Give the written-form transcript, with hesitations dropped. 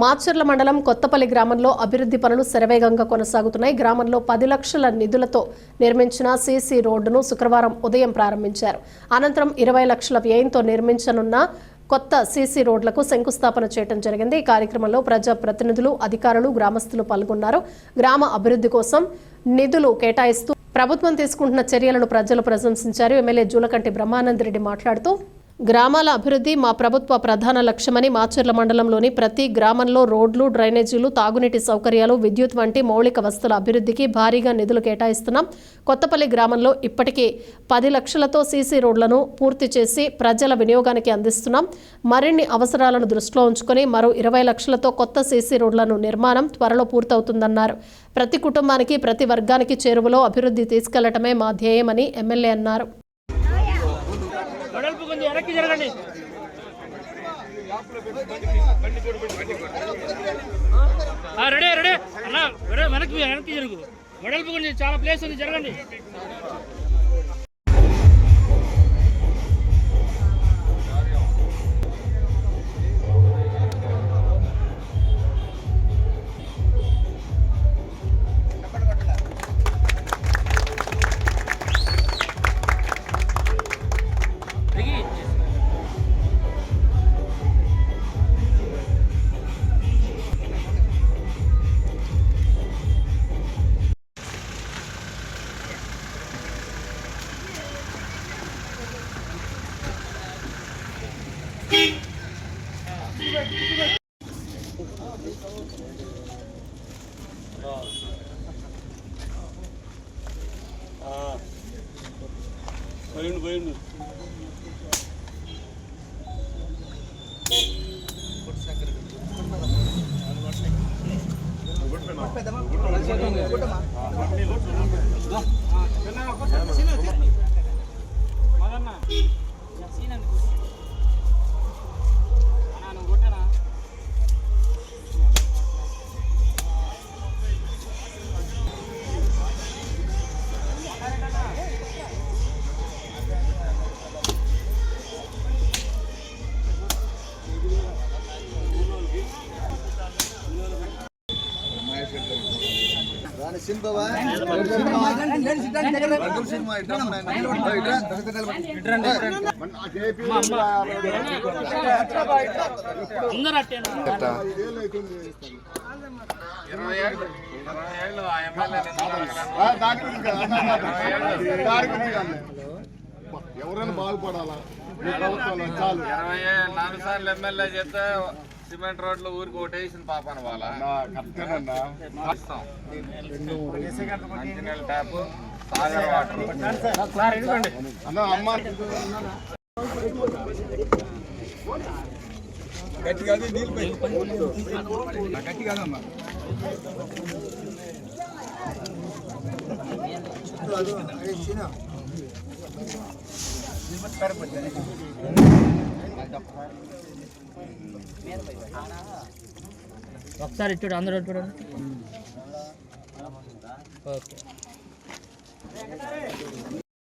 మాచర్ల మండలం కొత్తపల్లి గ్రామంలో అభివృద్ధి పనులు శరవేగంగా కొనసాగుతున్నాయి. గ్రామంలో 10 లక్షల నిధులతో నిర్మించిన సీసీ రోడ్డును శుక్రవారం ఉదయం ప్రారంభించారు. అనంతరం 20 లక్షల వ్యయంతో నిర్మించనున్న కొత్త సీసీ రోడ్లకు శంకుస్థాపన చేయడం జరిగింది. ఈ కార్యక్రమంలో ప్రజా ప్రతినిధులు, అధికారులు, గ్రామస్తులు పాల్గొన్నారు. గ్రామ అభివృద్ధి కోసం నిధులు కేటాయిస్తూ ప్రభుత్వం తీసుకుంటున్న చర్యలను ప్రజలు ప్రశంసించారు. ఎమ్మెల్యే జూలకంటి బ్రహ్మానంద్ రెడ్డి మాట్లాడుతూ గ్రామాల అభివృద్ధి మా ప్రభుత్వ ప్రధాన లక్ష్యమని, మాచర్ల మండలంలోని ప్రతి గ్రామంలో రోడ్లు, డ్రైనేజీలు, తాగునీటి సౌకర్యాలు, విద్యుత్ వంటి మౌలిక వస్తువుల అభివృద్ధికి భారీగా నిధులు కేటాయిస్తున్నాం. కొత్తపల్లి గ్రామంలో ఇప్పటికే 10 లక్షలతో సీసీ రోడ్లను పూర్తి చేసి ప్రజల వినియోగానికి అందిస్తున్నాం. మరిన్ని అవసరాలను దృష్టిలో ఉంచుకొని మరో 20 లక్షలతో కొత్త సీసీ రోడ్లను నిర్మాణం త్వరలో పూర్తవుతుందన్నారు. ప్రతి కుటుంబానికి, ప్రతి వర్గానికి చేరువలో అభివృద్ధి తీసుకెళ్లటమే మా ధ్యేయమని ఎమ్మెల్యే అన్నారు. చాలా ప్లేస్ ఉంది, జరగండి. ఎవరైనా బాగుపడాలా? 24 సార్లు ఎమ్మెల్యే చేస్తే సిమెంట్ రోడ్లు ఊరికి ఓటేసిన పాపన వాళ్ళ మంచినీళ్ళ ట్యాప్, సాగర్ వాటర్. అమ్మ గట్టి కాదు, నీళ్ళు గట్టి కాదమ్మా. ఒకసారి ఇటు అందరూ ఓకే.